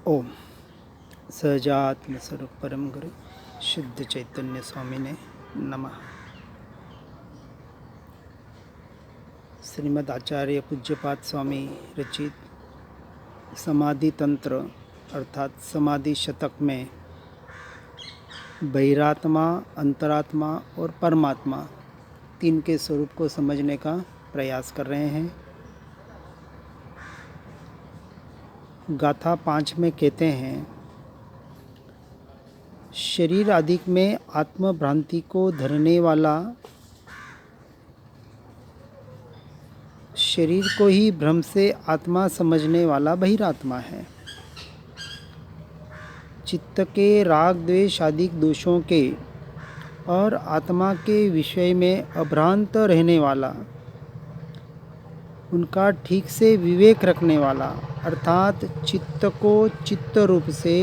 ओम सहजात्म स्वरूप परम गुरु शुद्ध चैतन्य स्वामी ने नमः। श्रीमद् आचार्य पूज्यपाद स्वामी रचित समाधि तंत्र अर्थात समाधि शतक में बहिरात्मा, अंतरात्मा और परमात्मा तीन के स्वरूप को समझने का प्रयास कर रहे हैं। गाथा 5 में कहते हैं, शरीर आदि में आत्म भ्रांति को धरने वाला, शरीर को ही भ्रम से आत्मा समझने वाला बहिरात्मा है। चित्त के राग द्वेष आदि दोषों के और आत्मा के विषय में अभ्रांत रहने वाला, उनका ठीक से विवेक रखने वाला अर्थात चित्त को चित्त रूप से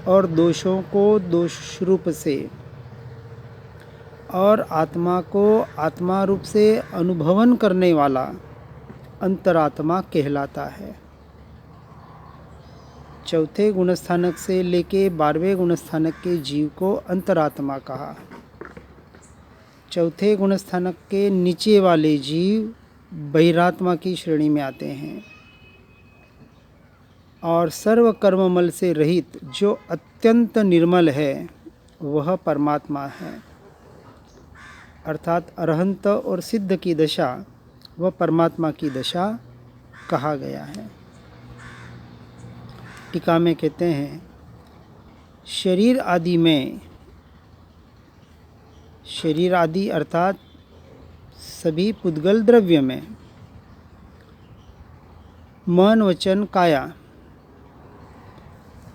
और दोषों को दोष रूप से और आत्मा को आत्मा रूप से अनुभवन करने वाला अंतरात्मा कहलाता है। चौथे गुणस्थानक से लेके 12वें गुणस्थानक के जीव को अंतरात्मा कहा। चौथे गुणस्थानक के नीचे वाले जीव बहिरात्मा की श्रेणी में आते हैं और सर्व कर्ममल से रहित जो अत्यंत निर्मल है वह परमात्मा है, अर्थात अरहंत और सिद्ध की दशा वह परमात्मा की दशा कहा गया है। टीका में कहते हैं, शरीर आदि में, शरीर आदि अर्थात सभी पुद्गल द्रव्य में, मन वचन काया,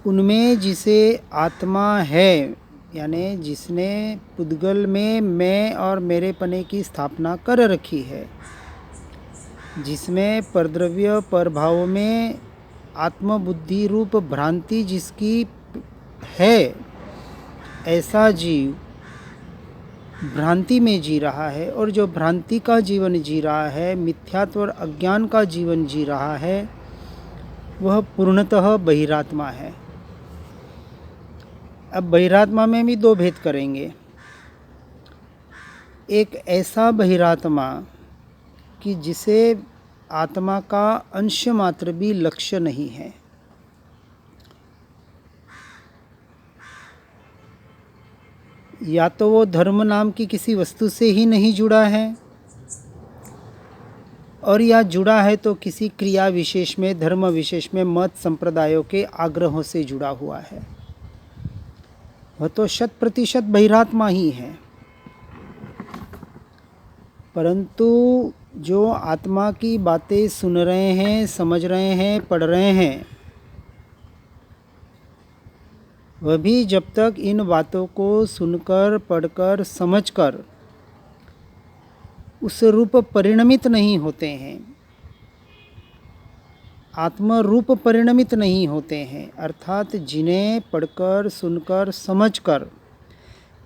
उनमें जिसे आत्मा है यानी जिसने पुद्गल में मैं और मेरे पने की स्थापना कर रखी है, जिसमें परद्रव्य परभाव में आत्मबुद्धि रूप भ्रांति जिसकी है, ऐसा जीव भ्रांति में जी रहा है और जो भ्रांति का जीवन जी रहा है, मिथ्यात्व और अज्ञान का जीवन जी रहा है, वह पूर्णतः बहिरात्मा है। अब बहिरात्मा में भी दो भेद करेंगे। एक ऐसा बहिरात्मा कि जिसे आत्मा का अंश मात्र भी लक्ष्य नहीं है, या तो वो धर्म नाम की किसी वस्तु से ही नहीं जुड़ा है और या जुड़ा है तो किसी क्रिया विशेष में, धर्म विशेष में मत संप्रदायों के आग्रहों से जुड़ा हुआ है, वह तो 100% बहिरात्मा ही है। परंतु जो आत्मा की बातें सुन रहे हैं, समझ रहे हैं, पढ़ रहे हैं, वह भी जब तक इन बातों को सुनकर, पढ़कर, समझकर उस रूप परिणमित नहीं होते हैं, आत्म रूप परिणमित नहीं होते हैं, अर्थात जिन्हें पढ़कर, सुनकर, समझकर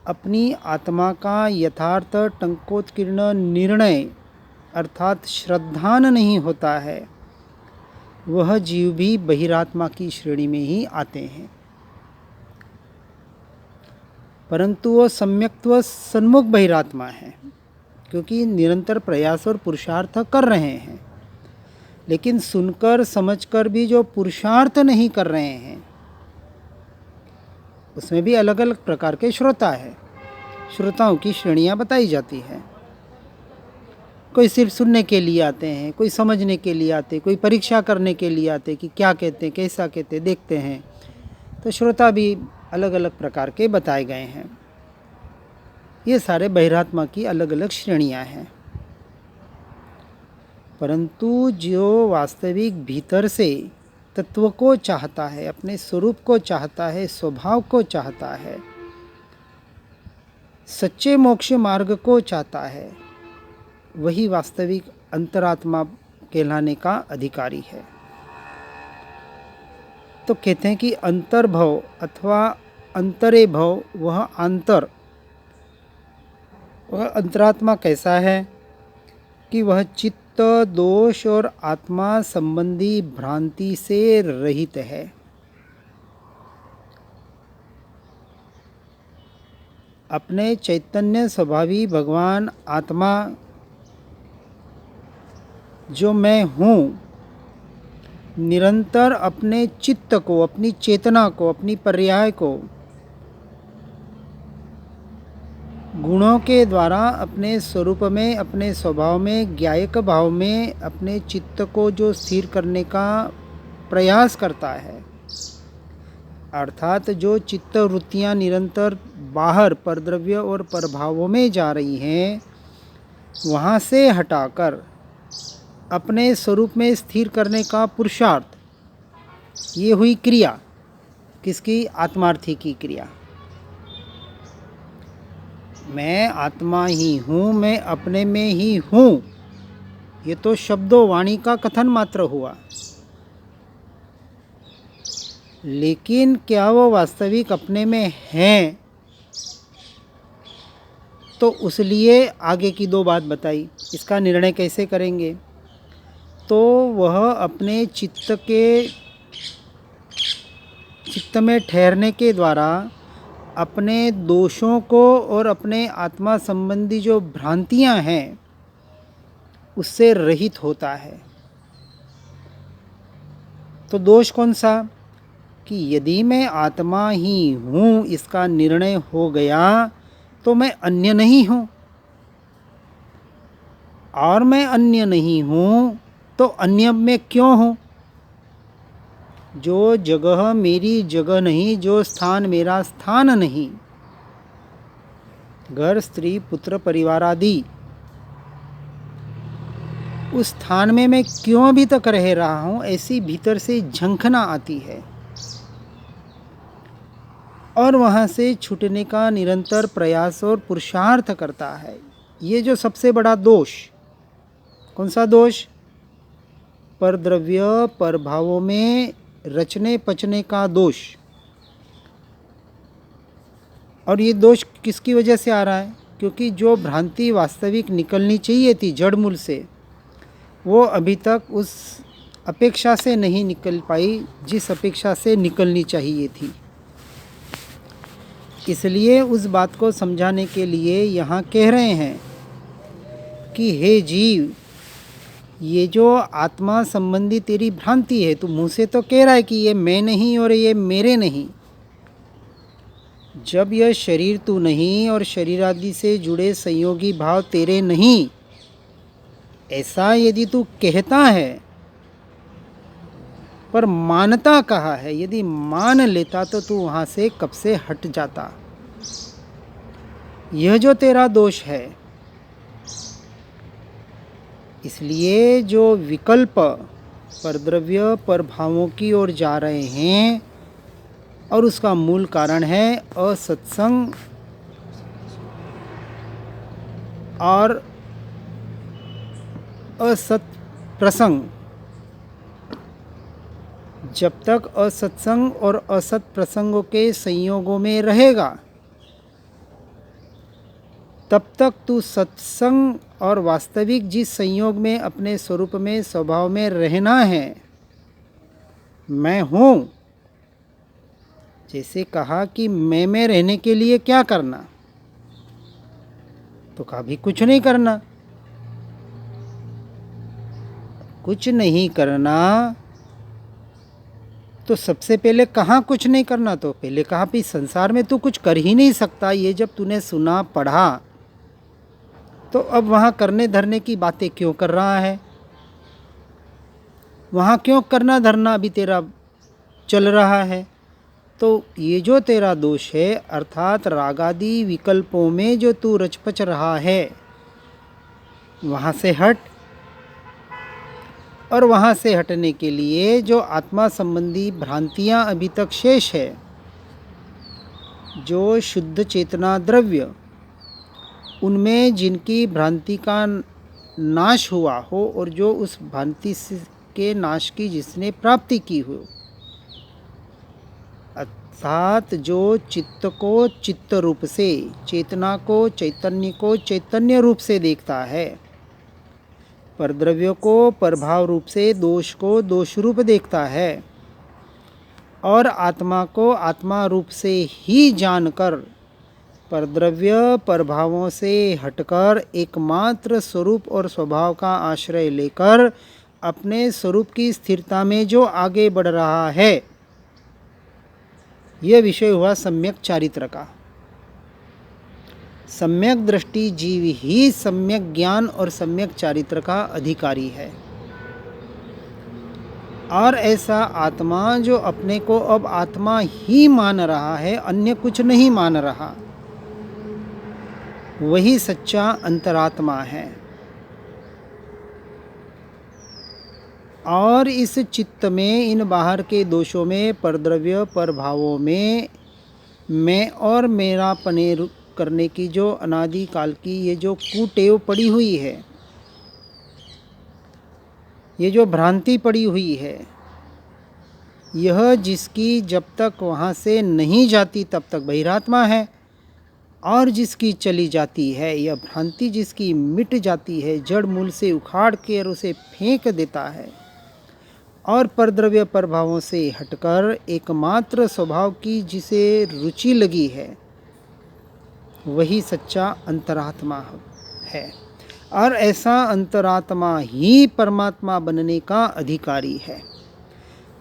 अपनी आत्मा का यथार्थ टंकोत्कीर्ण निर्णय अर्थात श्रद्धान नहीं होता है, वह जीव भी बहिरात्मा की श्रेणी में ही आते हैं। परंतु वह सम्यक्त्व सन्मुख बहिरात्मा है, क्योंकि निरंतर प्रयास और पुरुषार्थ कर रहे हैं, लेकिन सुनकर समझकर भी जो पुरुषार्थ नहीं कर रहे हैं, उसमें भी अलग अलग प्रकार के श्रोता है। श्रोताओं की श्रेणियां बताई जाती है। कोई सिर्फ सुनने के लिए आते हैं, कोई समझने के लिए आते, कोई परीक्षा करने के लिए आते कि क्या कहते हैं, कैसा कहते हैं, देखते हैं। तो श्रोता भी अलग अलग प्रकार के बताए गए हैं। ये सारे बहिरात्मा की अलग अलग श्रेणियां हैं। परंतु जो वास्तविक भीतर से तत्व को चाहता है, अपने स्वरूप को चाहता है, स्वभाव को चाहता है, सच्चे मोक्ष मार्ग को चाहता है, वही वास्तविक अंतरात्मा कहलाने का अधिकारी है। तो कहते हैं कि अंतर्भव अथवा अंतरे भव, वह अंतरात्मा कैसा है कि वह चित्त दोष और आत्मा संबंधी भ्रांति से रहित है। अपने चैतन्य स्वभावी भगवान आत्मा जो मैं हूँ, निरंतर अपने चित्त को, अपनी चेतना को, अपनी पर्याय को गुणों के द्वारा अपने स्वरूप में, अपने स्वभाव में, ज्ञायक भाव में अपने चित्त को जो स्थिर करने का प्रयास करता है, अर्थात जो चित्त वृत्तियाँ निरंतर बाहर परद्रव्य और परभावों में जा रही हैं, वहाँ से हटाकर अपने स्वरूप में स्थिर करने का पुरुषार्थ, ये हुई क्रिया। किसकी? आत्मार्थी की क्रिया। मैं आत्मा ही हूँ, मैं अपने में ही हूँ, ये तो शब्दों वाणी का कथन मात्र हुआ, लेकिन क्या वो वास्तविक अपने में हैं? तो उसलिए आगे की दो बात बताई। इसका निर्णय कैसे करेंगे? तो वह अपने चित्त में ठहरने के द्वारा अपने दोषों को और अपने आत्मा संबंधी जो भ्रांतियां हैं उससे रहित होता है। तो दोष कौन सा? कि यदि मैं आत्मा ही हूँ, इसका निर्णय हो गया, तो मैं अन्य नहीं हूँ, और मैं अन्य नहीं हूँ तो अन्य में क्यों हूँ? जो जगह मेरी जगह नहीं, जो स्थान मेरा स्थान नहीं, घर, स्त्री, पुत्र, परिवार आदि, उस स्थान में मैं क्यों अभी तक रह रहा हूँ, ऐसी भीतर से झंखना आती है और वहाँ से छूटने का निरंतर प्रयास और पुरुषार्थ करता है। ये जो सबसे बड़ा दोष, कौन सा दोष? परद्रव्य परभावों में रचने पचने का दोष। और ये दोष किसकी वजह से आ रहा है? क्योंकि जो भ्रांति वास्तविक निकलनी चाहिए थी जड़ मूल से, वो अभी तक उस अपेक्षा से नहीं निकल पाई जिस अपेक्षा से निकलनी चाहिए थी। इसलिए उस बात को समझाने के लिए यहाँ कह रहे हैं कि हे जीव, ये जो आत्मा संबंधी तेरी भ्रांति है, तू मुँह से तो कह रहा है कि ये मैं नहीं और ये मेरे नहीं। जब यह शरीर तू नहीं और शरीर आदि से जुड़े संयोगी भाव तेरे नहीं, ऐसा यदि तू कहता है, पर मानता कहा है, यदि मान लेता तो तू वहाँ से कब से हट जाता। यह जो तेरा दोष है, इसलिए जो विकल्प परद्रव्य परभावों की ओर जा रहे हैं, और उसका मूल कारण है असत्संग और असत प्रसंग। जब तक असत्संग और असत प्रसंगों के संयोगों में रहेगा, तब तक तू सत्संग और वास्तविक जिस संयोग में अपने स्वरूप में स्वभाव में रहना है, मैं हूँ, जैसे कहा कि मैं में रहने के लिए क्या करना, तो कभी कुछ नहीं करना। कुछ नहीं करना तो सबसे पहले कहाँ कुछ नहीं करना? तो पहले कहा भी संसार में तू कुछ कर ही नहीं सकता। ये जब तूने सुना पढ़ा, तो अब वहाँ करने धरने की बातें क्यों कर रहा है? वहाँ क्यों करना धरना अभी तेरा चल रहा है? तो ये जो तेरा दोष है, अर्थात रागादि विकल्पों में जो तू रचपच रहा है, वहाँ से हट। और वहाँ से हटने के लिए जो आत्मा संबंधी भ्रांतियाँ अभी तक शेष है, जो शुद्ध चेतना द्रव्य, उनमें जिनकी भ्रांति का नाश हुआ हो और जो उस भ्रांति के नाश की जिसने प्राप्ति की हो, अर्थात जो चित्त को चित्त रूप से, चेतना को चैतन्य रूप से देखता है, परद्रव्य को परभाव रूप से, दोष को दोष रूप देखता है, और आत्मा को आत्मा रूप से ही जानकर परद्रव्य प्रभावों से हटकर एकमात्र स्वरूप और स्वभाव का आश्रय लेकर अपने स्वरूप की स्थिरता में जो आगे बढ़ रहा है, यह विषय हुआ सम्यक चारित्र का। सम्यक दृष्टि जीव ही सम्यक ज्ञान और सम्यक चारित्र का अधिकारी है। और ऐसा आत्मा जो अपने को अब आत्मा ही मान रहा है, अन्य कुछ नहीं मान रहा, वही सच्चा अंतरात्मा है। और इस चित्त में, इन बाहर के दोषों में, परद्रव्य प्रभावों में मैं और मेरा पने करने की जो अनादि काल की ये जो कुटेव पड़ी हुई है, ये जो भ्रांति पड़ी हुई है, यह जिसकी जब तक वहाँ से नहीं जाती तब तक बहिरात्मा है, और जिसकी चली जाती है, यह भ्रांति जिसकी मिट जाती है, जड़ मूल से उखाड़ कर उसे फेंक देता है और परद्रव्य प्रभावों से हटकर एकमात्र स्वभाव की जिसे रुचि लगी है, वही सच्चा अंतरात्मा है। और ऐसा अंतरात्मा ही परमात्मा बनने का अधिकारी है।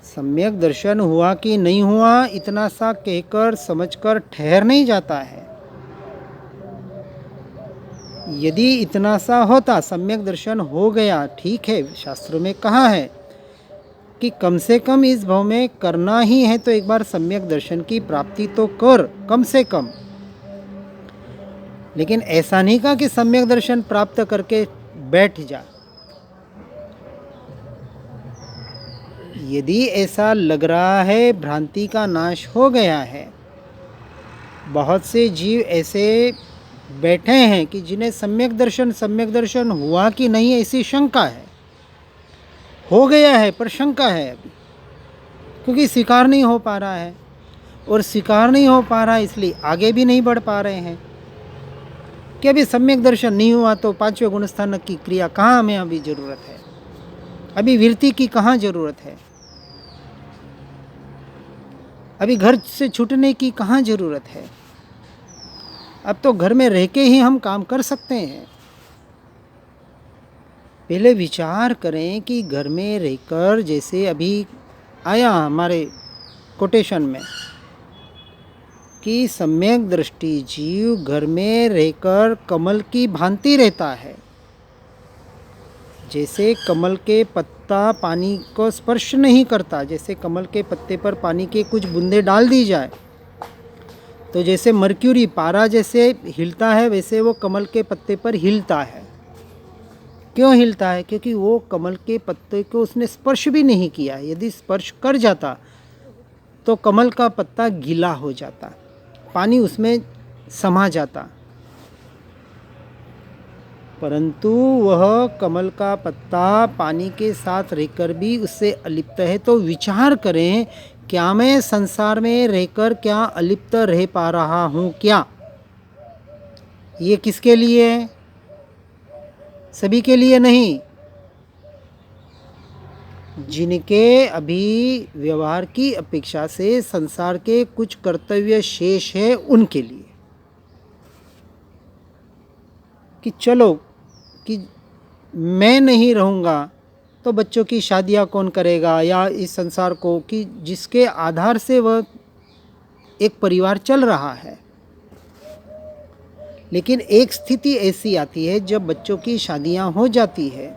सम्यक दर्शन हुआ कि नहीं हुआ, इतना सा कहकर समझकर ठहर नहीं जाता है। यदि इतना सा होता, सम्यक दर्शन हो गया, ठीक है, शास्त्रों में कहा है कि कम से कम इस भव में करना ही है तो एक बार सम्यक दर्शन की प्राप्ति तो कर, कम से कम। लेकिन ऐसा नहीं कहा कि सम्यक दर्शन प्राप्त करके बैठ जा। यदि ऐसा लग रहा है भ्रांति का नाश हो गया है, बहुत से जीव ऐसे बैठे हैं कि जिन्हें सम्यक दर्शन हुआ कि नहीं ऐसी शंका है, हो गया है पर शंका है अभी, क्योंकि स्वीकार नहीं हो पा रहा है। और स्वीकार नहीं हो पा रहा है इसलिए आगे भी नहीं बढ़ पा रहे हैं कि अभी सम्यक दर्शन नहीं हुआ तो पांचवें गुणस्थानक की क्रिया कहाँ हमें अभी जरूरत है, अभी वृत्ति की कहाँ जरूरत है, अभी घर से छूटने की कहाँ जरूरत है, अब तो घर में रह के ही हम काम कर सकते हैं। पहले विचार करें कि घर में रहकर, जैसे अभी आया हमारे कोटेशन में कि सम्यक दृष्टि जीव घर में रहकर कमल की भांति रहता है। जैसे कमल के पत्ता पानी को स्पर्श नहीं करता, जैसे कमल के पत्ते पर पानी के कुछ बूंदे डाल दी जाए तो जैसे मर्क्यूरी पारा जैसे हिलता है, वैसे वो कमल के पत्ते पर हिलता है। क्यों हिलता है? क्योंकि वो कमल के पत्ते को उसने स्पर्श भी नहीं किया। यदि स्पर्श कर जाता तो कमल का पत्ता गीला हो जाता, पानी उसमें समा जाता, परंतु वह कमल का पत्ता पानी के साथ रहकर भी उससे अलिप्त है। तो विचार करें, क्या मैं संसार में रहकर क्या अलिप्त रह पा रहा हूँ? क्या ये किसके लिए है? सभी के लिए नहीं। जिनके अभी व्यवहार की अपेक्षा से संसार के कुछ कर्तव्य शेष है, उनके लिए कि चलो कि मैं नहीं रहूँगा तो बच्चों की शादियाँ कौन करेगा, या इस संसार को कि जिसके आधार से वह एक परिवार चल रहा है। लेकिन एक स्थिति ऐसी आती है जब बच्चों की शादियाँ हो जाती है,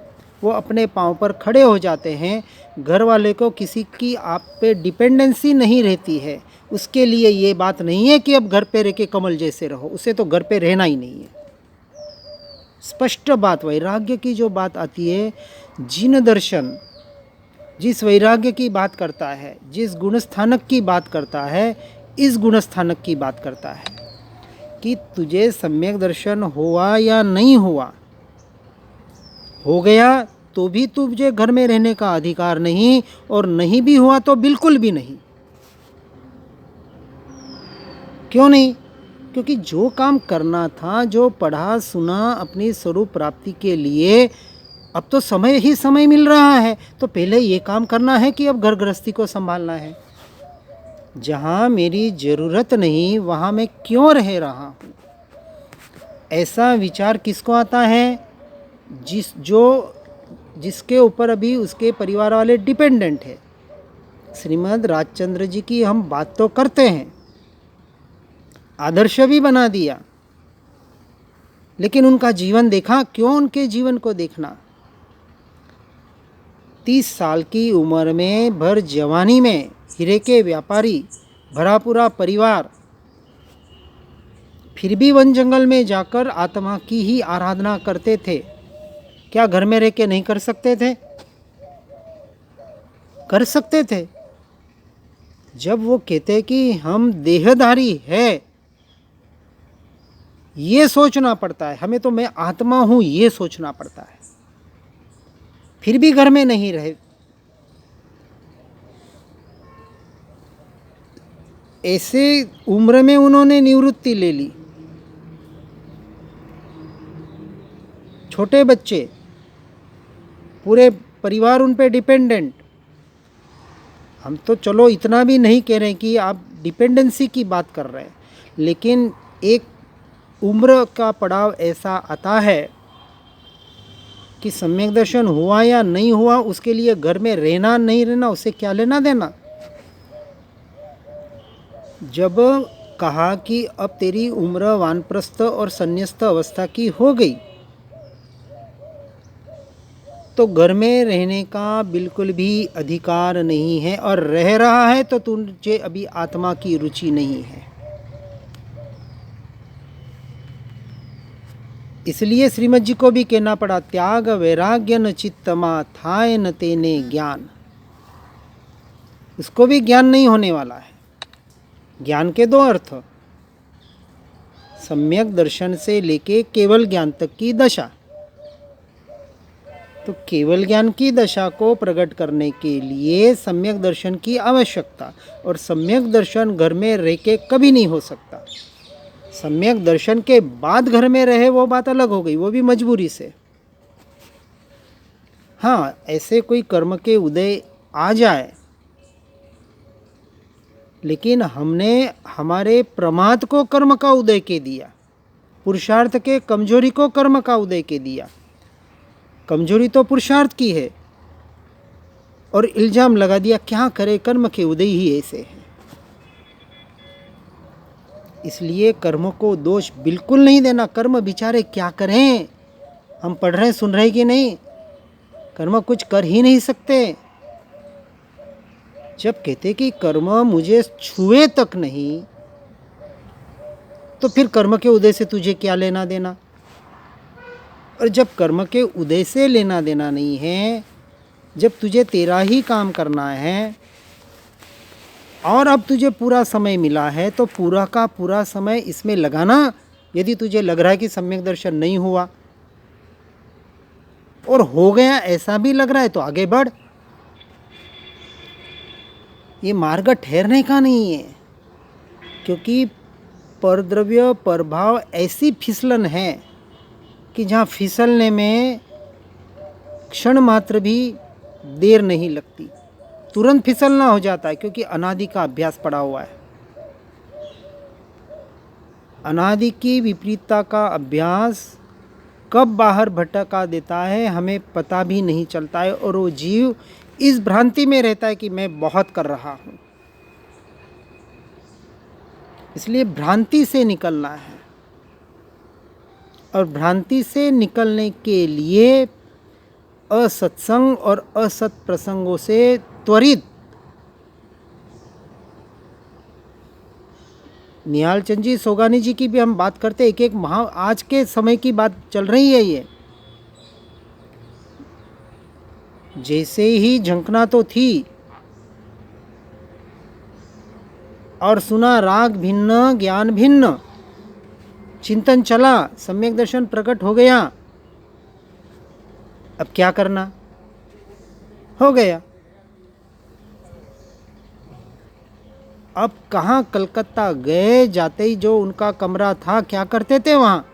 वो अपने पाँव पर खड़े हो जाते हैं, घर वाले को किसी की आप पे डिपेंडेंसी नहीं रहती है। उसके लिए ये बात नहीं है कि अब घर पे रह के कमल जैसे रहो, उसे तो घर पे रहना ही नहीं है। स्पष्ट बात, वैराग्य की जो बात आती है, जिन दर्शन जिस वैराग्य की बात करता है, जिस गुणस्थानक की बात करता है, इस गुणस्थानक की बात करता है कि तुझे सम्यक दर्शन हुआ या नहीं हुआ, हो गया तो भी तुझे घर में रहने का अधिकार नहीं, और नहीं भी हुआ तो बिल्कुल भी नहीं। क्यों नहीं? क्योंकि जो काम करना था, जो पढ़ा सुना अपनी स्वरूप प्राप्ति के लिए, अब तो समय ही समय मिल रहा है, तो पहले ये काम करना है कि अब घर गृहस्थी को संभालना है। जहाँ मेरी ज़रूरत नहीं वहाँ मैं क्यों रह रहा हूँ। ऐसा विचार किसको आता है? जिसके ऊपर अभी उसके परिवार वाले डिपेंडेंट है। श्रीमद् राजचंद्र जी की हम बात तो करते हैं, आदर्श भी बना दिया, लेकिन उनका जीवन देखा? क्यों उनके जीवन को देखना? 30 साल की उम्र में, भर जवानी में, हीरे के व्यापारी, भरा पूरा परिवार, फिर भी वन जंगल में जाकर आत्मा की ही आराधना करते थे। क्या घर में रह के नहीं कर सकते थे? कर सकते थे। जब वो कहते कि हम देहधारी है, ये सोचना पड़ता है हमें, तो मैं आत्मा हूं ये सोचना पड़ता है, फिर भी घर में नहीं रहे। ऐसे उम्र में उन्होंने निवृत्ति ले ली। छोटे बच्चे, पूरे परिवार उन पे डिपेंडेंट। हम तो चलो इतना भी नहीं कह रहे कि आप डिपेंडेंसी की बात कर रहे हैं, लेकिन एक उम्र का पड़ाव ऐसा आता है कि सम्यक दर्शन हुआ या नहीं हुआ, उसके लिए घर में रहना नहीं रहना उससे क्या लेना देना। जब कहा कि अब तेरी उम्र वानप्रस्थ और संन्यास्त अवस्था की हो गई, तो घर में रहने का बिल्कुल भी अधिकार नहीं है, और रह रहा है तो तुझे अभी आत्मा की रुचि नहीं है। इसलिए श्रीमद जी को भी कहना पड़ा, त्याग वैराग्य न चित्तमा थाय न तेने ज्ञान। उसको भी ज्ञान नहीं होने वाला है। ज्ञान के 2 अर्थ, सम्यक दर्शन से लेके केवल ज्ञान तक की दशा। तो केवल ज्ञान की दशा को प्रकट करने के लिए सम्यक दर्शन की आवश्यकता, और सम्यक दर्शन घर में रह के कभी नहीं हो सकता। सम्यक दर्शन के बाद घर में रहे वो बात अलग हो गई, वो भी मजबूरी से। हाँ, ऐसे कोई कर्म के उदय आ जाए, लेकिन हमने हमारे प्रमाद को कर्म का उदय के दिया, पुरुषार्थ के कमजोरी को कर्म का उदय के दिया। कमजोरी तो पुरुषार्थ की है, और इल्जाम लगा दिया क्या करे कर्म के उदय ही ऐसे है। इसलिए कर्म को दोष बिल्कुल नहीं देना। कर्म बेचारे क्या करें, हम पढ़ रहे सुन रहे कि नहीं, कर्म कुछ कर ही नहीं सकते। जब कहते कि कर्म मुझे छुए तक नहीं, तो फिर कर्म के उदय से तुझे क्या लेना देना। और जब कर्म के उदय से लेना देना नहीं है, जब तुझे तेरा ही काम करना है, और अब तुझे पूरा समय मिला है, तो पूरा का पूरा समय इसमें लगाना। यदि तुझे लग रहा है कि सम्यक दर्शन नहीं हुआ और हो गया ऐसा भी लग रहा है, तो आगे बढ़। ये मार्ग ठहरने का नहीं है, क्योंकि परद्रव्य प्रभाव ऐसी फिसलन है कि जहाँ फिसलने में क्षण मात्र भी देर नहीं लगती, तुरंत फिसलना हो जाता है, क्योंकि अनादि का अभ्यास पड़ा हुआ है। अनादि की विपरीतता का अभ्यास कब बाहर भटका देता है हमें पता भी नहीं चलता है, और वो जीव इस भ्रांति में रहता है कि मैं बहुत कर रहा हूँ। इसलिए भ्रांति से निकलना है, और भ्रांति से निकलने के लिए असत्संग और असत प्रसंगों से त्वरित, निहाल चंद जी सोगानी जी की भी हम बात करते, एक एक आज के समय की बात चल रही है। ये जैसे ही झंकना तो थी, और सुना राग भिन्न ज्ञान भिन्न, चिंतन चला, सम्यक दर्शन प्रकट हो गया। अब क्या करना, हो गया। अब कहाँ कलकत्ता गए, जाते ही जो उनका कमरा था, क्या करते थे वहाँ?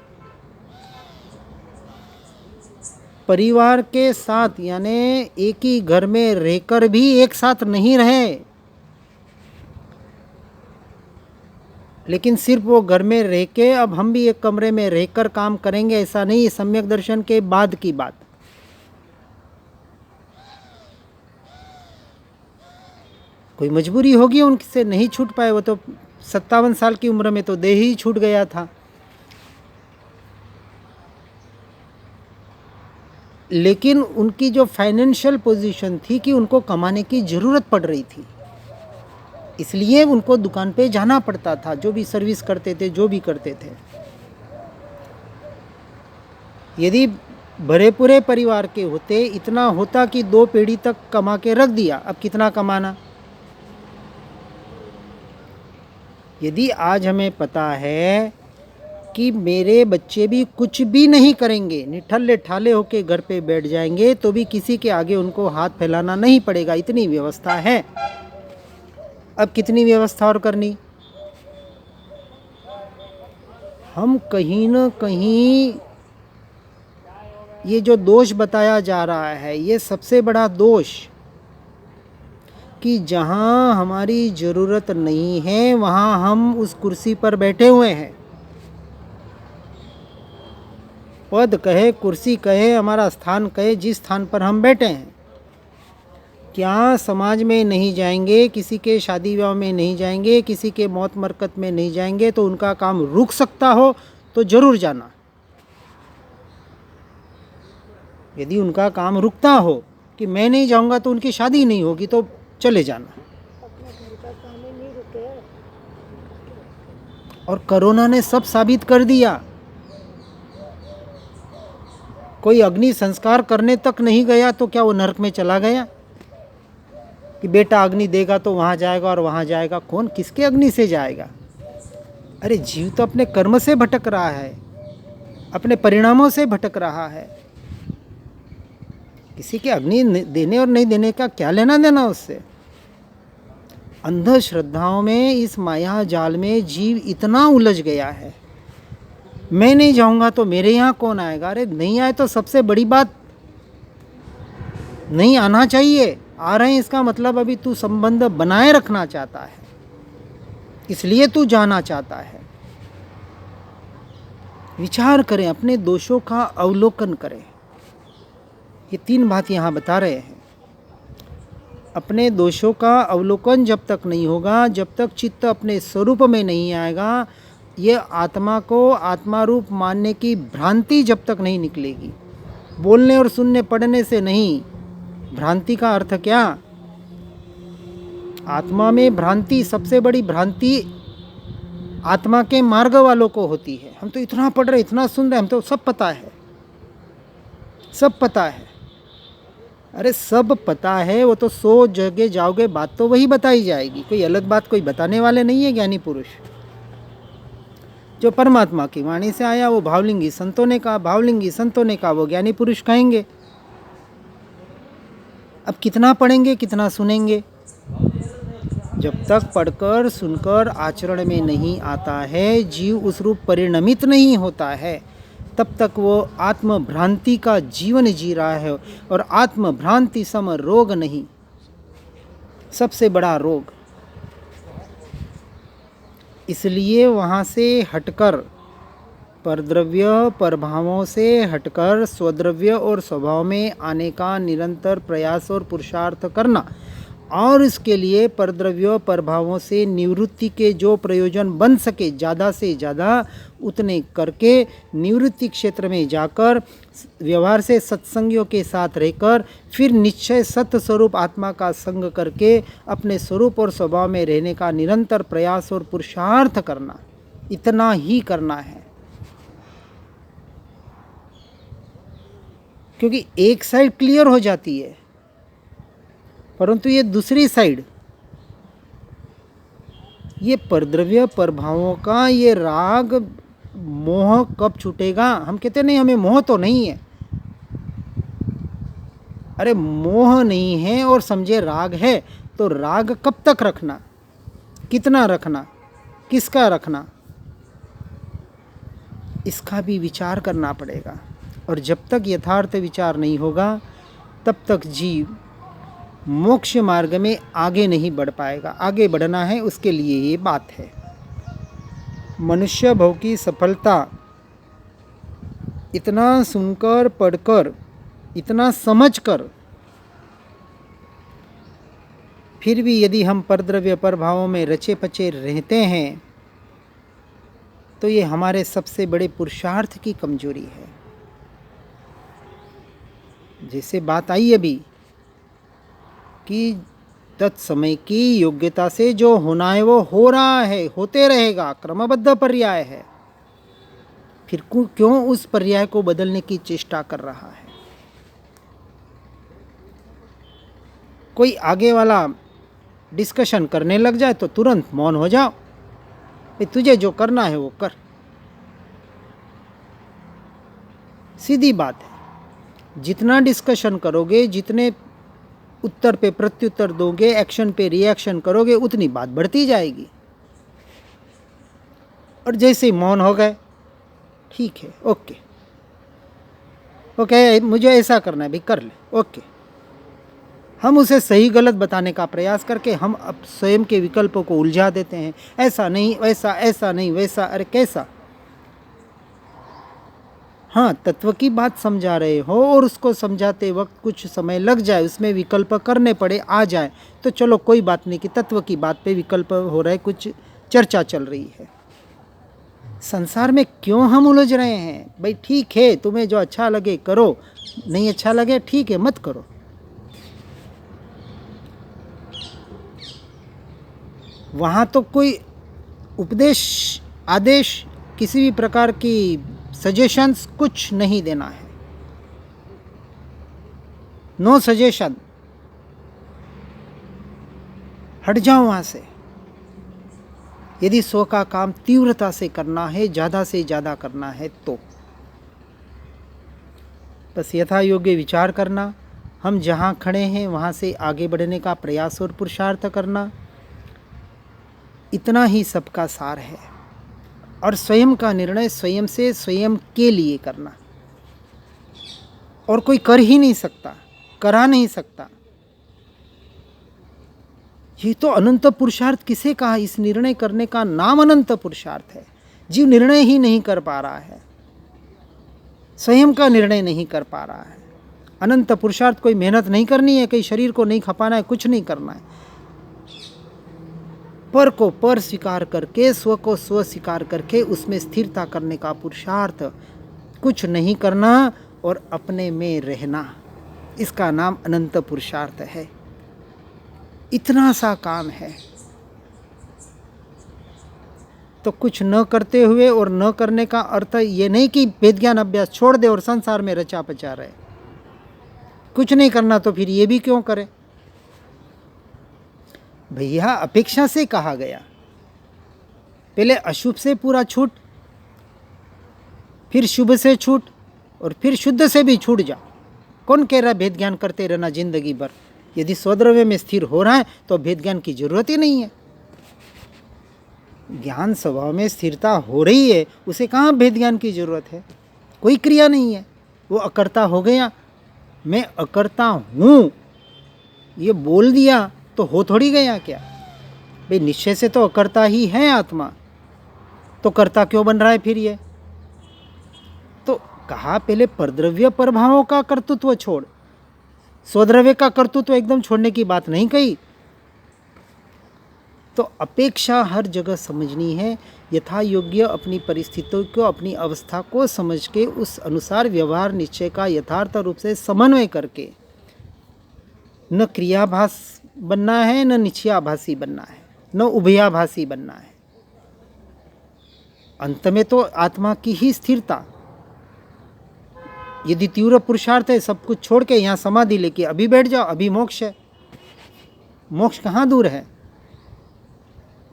परिवार के साथ, यानी एक ही घर में रहकर भी एक साथ नहीं रहे। लेकिन सिर्फ वो घर में रह के अब हम भी एक कमरे में रहकर काम करेंगे ऐसा नहीं, सम्यक दर्शन के बाद की बात। कोई मजबूरी होगी, उनसे नहीं छूट पाए। वो तो 57 साल की उम्र में तो देह ही छूट गया था। लेकिन उनकी जो फाइनेंशियल पोजीशन थी कि उनको कमाने की ज़रूरत पड़ रही थी, इसलिए उनको दुकान पे जाना पड़ता था। जो भी सर्विस करते थे, जो भी करते थे, यदि भरे पूरे परिवार के होते, इतना होता कि 2 पीढ़ी तक कमा के रख दिया। अब कितना कमाना? यदि आज हमें पता है कि मेरे बच्चे भी कुछ भी नहीं करेंगे, निठल्ले ठाले होके घर पे बैठ जाएंगे, तो भी किसी के आगे उनको हाथ फैलाना नहीं पड़ेगा, इतनी व्यवस्था है। अब कितनी व्यवस्था और करनी? हम कहीं न कहीं ये जो दोष बताया जा रहा है, ये सबसे बड़ा दोष, कि जहाँ हमारी ज़रूरत नहीं है वहाँ हम उस कुर्सी पर बैठे हुए हैं। पद कहे, कुर्सी कहे, हमारा स्थान कहे, जिस स्थान पर हम बैठे हैं, क्या समाज में नहीं जाएंगे, किसी के शादी विवाह में नहीं जाएंगे, किसी के मौत मरकत में नहीं जाएंगे, तो उनका काम रुक सकता हो तो ज़रूर जाना। यदि उनका काम रुकता हो कि मैं नहीं जाऊंगा तो उनकी शादी नहीं होगी, तो चले जाना। और कोरोना ने सब साबित कर दिया। कोई अग्नि संस्कार करने तक नहीं गया तो क्या वो नरक में चला गया? कि बेटा अग्नि देगा तो वहाँ जाएगा और वहाँ जाएगा। कौन किसके अग्नि से जाएगा? अरे जीव तो अपने कर्म से भटक रहा है, अपने परिणामों से भटक रहा है। किसी के अग्नि देने और नहीं देने का क्या लेना देना उससे? अंधश्रद्धाओं में, इस माया जाल में जीव इतना उलझ गया है। मैं नहीं जाऊंगा तो मेरे यहाँ कौन आएगा? अरे नहीं आए तो सबसे बड़ी बात, नहीं आना चाहिए। आ रहे हैं इसका मतलब अभी तू संबंध बनाए रखना चाहता है, इसलिए तू जाना चाहता है। विचार करें, अपने दोषों का अवलोकन करें। ये 3 बात यहाँ बता रहे हैं। अपने दोषों का अवलोकन जब तक नहीं होगा, जब तक चित्त अपने स्वरूप में नहीं आएगा, ये आत्मा को आत्मा रूप मानने की भ्रांति जब तक नहीं निकलेगी। बोलने और सुनने पढ़ने से नहीं। भ्रांति का अर्थ क्या? आत्मा में भ्रांति, सबसे बड़ी भ्रांति आत्मा के मार्ग वालों को होती है। हम तो इतना पढ़ रहे, इतना सुन रहे, हम तो सब पता है, सब पता है। अरे सब पता है, वो तो 100 जगह जाओगे बात तो वही बताई जाएगी, कोई अलग बात कोई बताने वाले नहीं है ज्ञानी पुरुष। जो परमात्मा की वाणी से आया वो भावलिंगी संतों ने कहा, भावलिंगी संतों ने कहा, वो ज्ञानी पुरुष कहेंगे। अब कितना पढ़ेंगे, कितना सुनेंगे? जब तक पढ़कर सुनकर आचरण में नहीं आता है, जीव उस रूप परिणमित नहीं होता है, तब तक वो आत्म भ्रांति का जीवन जी रहा है। और आत्म भ्रांति सम रोग नहीं, सबसे बड़ा रोग। इसलिए वहाँ से हटकर, परद्रव्य परभावों से हटकर स्वद्रव्य और स्वभाव में आने का निरंतर प्रयास और पुरुषार्थ करना, और इसके लिए परद्रव्य परभावों से निवृत्ति के जो प्रयोजन बन सके ज़्यादा से ज़्यादा उतने करके, निवृत्ति क्षेत्र में जाकर व्यवहार से सत्संगियों के साथ रहकर, फिर निश्चय सत्य स्वरूप आत्मा का संग करके अपने स्वरूप और स्वभाव में रहने का निरंतर प्रयास और पुरुषार्थ करना, इतना ही करना है। क्योंकि एक साइड क्लियर हो जाती है, परंतु ये दूसरी साइड, ये परद्रव्य परभावों का ये राग मोह कब छूटेगा? हम कहते नहीं हमें मोह तो नहीं है। अरे मोह नहीं है और समझे राग है, तो राग कब तक रखना, कितना रखना, किसका रखना, इसका भी विचार करना पड़ेगा। और जब तक यथार्थ विचार नहीं होगा, तब तक जीव मोक्ष मार्ग में आगे नहीं बढ़ पाएगा। आगे बढ़ना है, उसके लिए ये बात है। मनुष्य भव की सफलता इतना सुनकर, पढ़कर, इतना समझकर, फिर भी यदि हम परद्रव्य प्रभावों में रचे पचे रहते हैं तो ये हमारे सबसे बड़े पुरुषार्थ की कमजोरी है। जैसे बात आई अभी कि तत्समय की योग्यता से जो होना है वो हो रहा है, होते रहेगा, क्रमबद्ध पर्याय है, फिर क्यों उस पर्याय को बदलने की चेष्टा कर रहा है? कोई आगे वाला डिस्कशन करने लग जाए तो तुरंत मौन हो जाओ, भाई तुझे जो करना है वो कर। सीधी बात है, जितना डिस्कशन करोगे, जितने उत्तर पे प्रत्युत्तर दोगे, एक्शन पे रिएक्शन करोगे, उतनी बात बढ़ती जाएगी। और जैसे ही मौन हो गए, ठीक है, ओके ओके, मुझे ऐसा करना है, भाई कर ले, ओके। हम उसे सही गलत बताने का प्रयास करके हम अब स्वयं के विकल्पों को उलझा देते हैं। ऐसा नहीं वैसा, ऐसा नहीं वैसा, अरे कैसा? हाँ, तत्व की बात समझा रहे हो और उसको समझाते वक्त कुछ समय लग जाए, उसमें विकल्प करने पड़े, आ जाए, तो चलो कोई बात नहीं कि तत्व की बात पे विकल्प हो रहे, कुछ चर्चा चल रही है। संसार में क्यों हम उलझ रहे हैं? भाई ठीक है, तुम्हें जो अच्छा लगे करो, नहीं अच्छा लगे ठीक है, मत करो। वहाँ तो कोई उपदेश, आदेश, किसी भी प्रकार की सजेशंस कुछ नहीं देना है। नो सजेशन, हट जाओ वहाँ से। यदि स्व का काम तीव्रता से करना है, ज़्यादा से ज़्यादा करना है, तो बस यथा योग्य विचार करना, हम जहाँ खड़े हैं वहाँ से आगे बढ़ने का प्रयास और पुरुषार्थ करना, इतना ही सबका सार है। और स्वयं का निर्णय स्वयं से, स्वयं के लिए करना, और कोई कर ही नहीं सकता, करा नहीं सकता। ये तो अनंत पुरुषार्थ किसे कहा? इस निर्णय करने का नाम अनंत पुरुषार्थ है। जीव निर्णय ही नहीं कर पा रहा है, स्वयं का निर्णय नहीं कर पा रहा है। अनंत पुरुषार्थ कोई मेहनत नहीं करनी है, कहीं शरीर को नहीं खपाना है, कुछ नहीं करना है। पर को पर स्वीकार करके, स्व को स्व स्वीकार करके उसमें स्थिरता करने का पुरुषार्थ, कुछ नहीं करना और अपने में रहना, इसका नाम अनंत पुरुषार्थ है। इतना सा काम है। तो कुछ न करते हुए और न करने का अर्थ ये नहीं कि वेद ज्ञान अभ्यास छोड़ दे और संसार में रचा पचा रहे। कुछ नहीं करना तो फिर ये भी क्यों करे? भैया अपेक्षा से कहा गया, पहले अशुभ से पूरा छूट, फिर शुभ से छूट, और फिर शुद्ध से भी छूट जा। कौन कह रहा है भेद ज्ञान करते रहना जिंदगी भर? यदि स्वद्रव्य में स्थिर हो रहा है तो भेद ज्ञान की जरूरत ही नहीं है। ज्ञान स्वभाव में स्थिरता हो रही है, उसे कहाँ भेद ज्ञान की जरूरत है? कोई क्रिया नहीं है, वो अकर्ता हो गया। मैं अकर्ता हूँ ये बोल दिया तो हो थोड़ी गया क्या? भाई निश्चय से तो अकर्ता ही है आत्मा, तो कर्ता क्यों बन रहा है फिर ये? तो कहा पहले परद्रव्य प्रभावों का कर्तृत्व छोड़, स्वद्रव्य का कर्तृत्व एकदम छोड़ने की बात नहीं कही। तो अपेक्षा हर जगह समझनी है, यथा योग्य अपनी परिस्थितियों को, अपनी अवस्था को समझ के उस अनुसार व्यवहार निश्चय का यथार्थ रूप से समन्वय करके, न क्रियाभास बनना है, न निश्चयाभासी बनना है, न उभयाभासी बनना है। अंत में तो आत्मा की ही स्थिरता। यदि तीव्र पुरुषार्थ है, सब कुछ छोड़ के यहाँ समाधि लेके अभी बैठ जाओ, अभी मोक्ष है। मोक्ष कहाँ दूर है?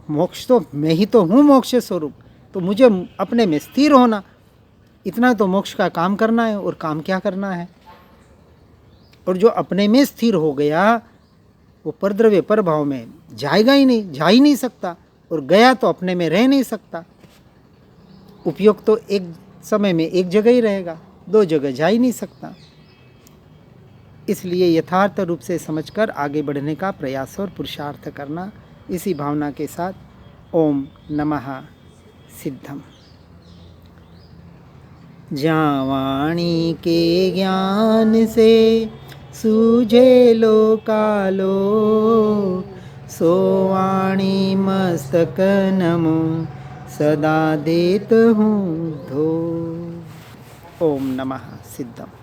मोक्ष तो मैं ही तो हूँ, मोक्ष स्वरूप। तो मुझे अपने में स्थिर होना, इतना तो मोक्ष का काम करना है। और काम क्या करना है? और जो अपने में स्थिर हो गया वो परद्रव्य प्रभाव में जाएगा ही नहीं, जा ही नहीं सकता। और गया तो अपने में रह नहीं सकता। उपयोग तो एक समय में एक जगह ही रहेगा, दो जगह जा ही नहीं सकता। इसलिए यथार्थ रूप से समझकर आगे बढ़ने का प्रयास और पुरुषार्थ करना। इसी भावना के साथ ओम नमः सिद्धम। जहाँ वाणी के ज्ञान से सूझे लोकालो, सो वाणी मस्तक नमो सदा देत हूँ धो। ओम नमः सिद्धम।